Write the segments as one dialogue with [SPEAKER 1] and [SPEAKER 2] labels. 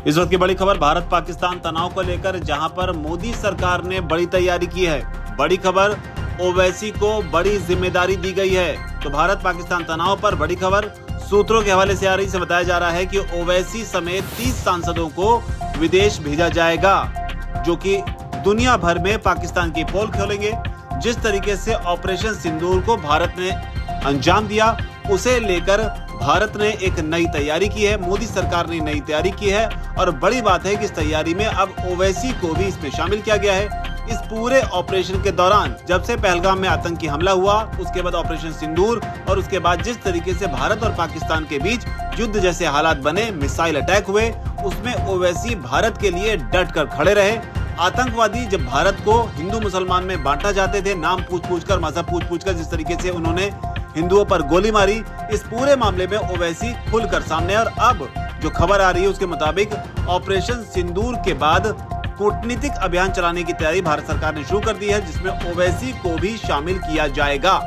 [SPEAKER 1] इस वक्त की बड़ी खबर भारत पाकिस्तान तनाव को लेकर, जहां पर मोदी सरकार ने बड़ी तैयारी की है। बड़ी खबर, ओवैसी को बड़ी जिम्मेदारी दी गई है। तो भारत पाकिस्तान तनाव पर बड़ी खबर सूत्रों के हवाले से आ रही से बताया जा रहा है कि ओवैसी समेत 30 सांसदों को विदेश भेजा जाएगा, जो कि दुनिया भर में पाकिस्तान की पोल खोलेंगे। जिस तरीके से ऑपरेशन सिंदूर को भारत ने अंजाम दिया, उसे लेकर भारत ने एक नई तैयारी की है। मोदी सरकार ने नई तैयारी की है और बड़ी बात है कि इस तैयारी में अब ओवैसी को भी इसमें शामिल किया गया है। इस पूरे ऑपरेशन के दौरान, जब से पहलगाम में आतंकी हमला हुआ, उसके बाद ऑपरेशन सिंदूर और उसके बाद जिस तरीके से भारत और पाकिस्तान के बीच युद्ध जैसे हालात बने, मिसाइल अटैक हुए, उसमें ओवैसी भारत के लिए डट कर खड़े रहे। आतंकवादी जब भारत को हिंदू मुसलमान में बांटा जाते थे, नाम पूछ कर, मजहब पूछ कर, जिस तरीके से उन्होंने हिंदुओं पर गोली मारी, इस पूरे मामले में ओवैसी खुलकर सामने। और अब जो खबर आ रही है उसके मुताबिक ऑपरेशन सिंदूर के बाद कूटनीतिक अभियान चलाने की तैयारी भारत सरकार ने शुरू कर दी है, जिसमें ओवैसी को भी शामिल किया जाएगा,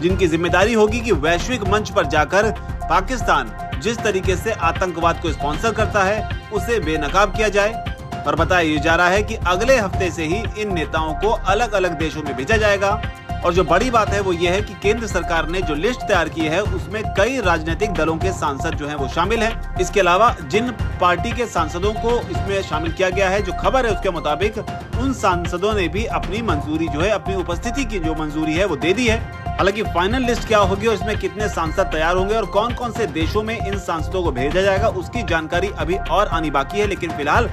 [SPEAKER 1] जिनकी जिम्मेदारी होगी कि वैश्विक मंच पर जाकर पाकिस्तान जिस तरीके से आतंकवाद को स्पॉन्सर करता है, उसे बेनकाब किया जाए। और बताया जा रहा है कि अगले हफ्ते से ही इन नेताओं को अलग अलग देशों में भेजा जाएगा। और जो बड़ी बात है वो ये है कि केंद्र सरकार ने जो लिस्ट तैयार की है, उसमें कई राजनीतिक दलों के सांसद जो हैं वो शामिल हैं। इसके अलावा जिन पार्टी के सांसदों को इसमें शामिल किया गया है, जो खबर है उसके मुताबिक उन सांसदों ने भी अपनी मंजूरी जो है, अपनी उपस्थिति की जो मंजूरी है वो दे दी है। हालांकि फाइनल लिस्ट क्या होगी और इसमें कितने सांसद तैयार होंगे और कौन कौन से देशों में इन सांसदों को भेजा जाएगा, उसकी जानकारी अभी और आनी बाकी है। लेकिन फिलहाल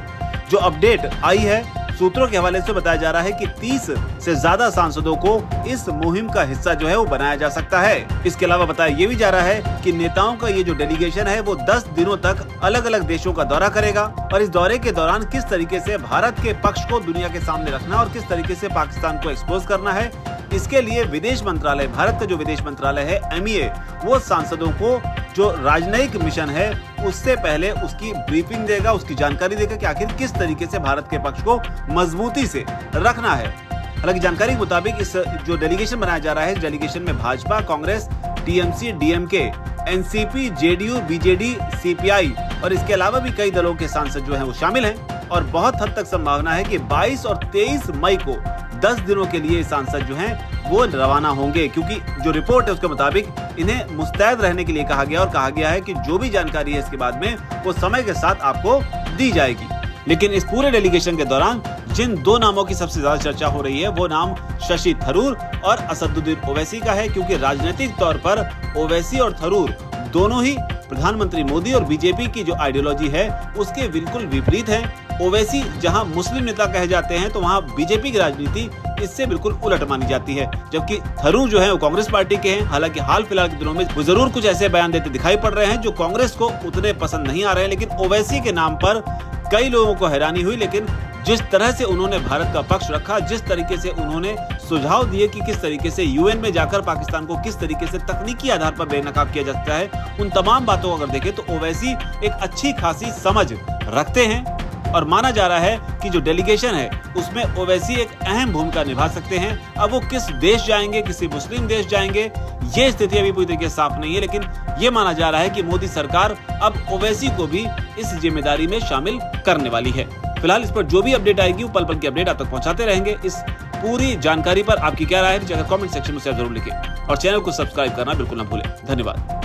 [SPEAKER 1] जो अपडेट आई है, सूत्रों के हवाले से बताया जा रहा है कि 30 से ज्यादा सांसदों को इस मुहिम का हिस्सा जो है वो बनाया जा सकता है। इसके अलावा बताया ये भी जा रहा है कि नेताओं का ये जो डेलीगेशन है वो 10 दिनों तक अलग अलग देशों का दौरा करेगा और इस दौरे के दौरान किस तरीके से भारत के पक्ष को दुनिया के सामने रखना और किस तरीके से पाकिस्तान को एक्सपोज करना है, इसके लिए विदेश मंत्रालय, भारत का जो विदेश मंत्रालय है MEA, वो सांसदों को जो राजनयिक मिशन है उससे पहले उसकी ब्रीफिंग देगा, उसकी जानकारी देगा कि आखिर किस तरीके से भारत के पक्ष को मजबूती से रखना है। हालांकि जानकारी के मुताबिक इस जो डेलीगेशन बनाया जा रहा है, इस डेलीगेशन में Bhajpa, Congress, TMC, DMK, NCP, JDU, BJD, CPI और इसके अलावा भी कई दलों के सांसद जो हैं वो शामिल हैं। और बहुत हद तक संभावना है कि 22 और 23 मई को 10 दिनों के लिए सांसद जो हैं वो रवाना होंगे, क्योंकि जो रिपोर्ट है उसके मुताबिक इन्हें मुस्तैद रहने के लिए कहा गया और कहा गया है कि जो भी जानकारी है इसके बाद में वो समय के साथ आपको दी जाएगी। लेकिन इस पूरे डेलीगेशन के दौरान जिन दो नामों की सबसे ज्यादा चर्चा हो रही है, वो नाम शशि थरूर और असदुद्दीन ओवैसी का है, क्योंकि राजनीतिक तौर पर ओवैसी और थरूर दोनों ही प्रधानमंत्री मोदी और बीजेपी की जो आइडियोलॉजी है उसके बिल्कुल विपरीत है। ओवैसी जहां मुस्लिम नेता कहे जाते हैं, तो वहां बीजेपी की राजनीति इससे बिल्कुल उलट मानी जाती है, जबकि थरूर जो है वो कांग्रेस पार्टी के हैं। हालांकि हाल फिलहाल के दिनों में वो जरूर कुछ ऐसे बयान देते दिखाई पड़ रहे हैं जो कांग्रेस को उतने पसंद नहीं आ रहे हैं। लेकिन ओवैसी के नाम पर कई लोगों को हैरानी हुई, लेकिन जिस तरह से उन्होंने भारत का पक्ष रखा, जिस तरीके से उन्होंने सुझाव दिए कि किस तरीके से UN में जाकर पाकिस्तान को किस तरीके से तकनीकी आधार पर बेनकाब किया जा सकता है, उन तमाम बातों को अगर देखें तो ओवैसी एक अच्छी खासी समझ रखते हैं और माना जा रहा है कि जो डेलीगेशन है उसमें ओवैसी एक अहम भूमिका निभा सकते हैं। अब वो किस देश जाएंगे, किसी मुस्लिम देश जाएंगे, ये स्थिति अभी पूरी तरीके से साफ नहीं है, लेकिन ये माना जा रहा है कि मोदी सरकार अब ओवैसी को भी इस जिम्मेदारी में शामिल करने वाली है। फिलहाल इस पर जो भी अपडेट आएगी वो पल पल की अपडेट आप तक पहुंचाते रहेंगे। इस पूरी जानकारी पर आपकी क्या राय है, कमेंट सेक्शन में जरूर लिखें और चैनल को सब्सक्राइब करना बिल्कुल न भूलें। धन्यवाद।